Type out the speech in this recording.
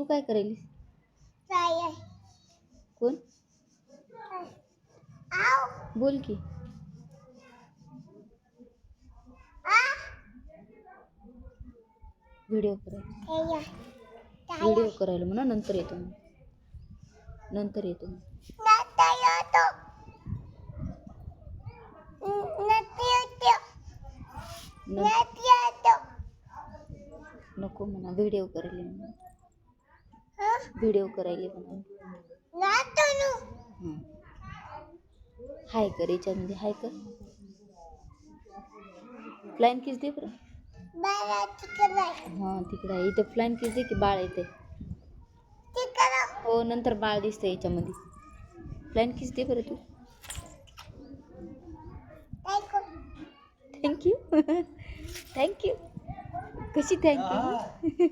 तू काय करायलीस? कोण? बोल की. व्हिडिओ करायला म्हणा. नंतर येतो मी. नको म्हणा. व्हिडिओ करायला म्हणा. हाय कर. याच्यामध्ये हाय कर. फ्लाईन किस दे बरं. हां तिकडे आहे. इथं फ्लाईन किस दे की बाळ येते. हो नंतर बाळ दिसतं याच्यामध्ये. फ्लाईन किस दे बरं तू. थँक्यू. थँक्यू. कशी थँक्यू.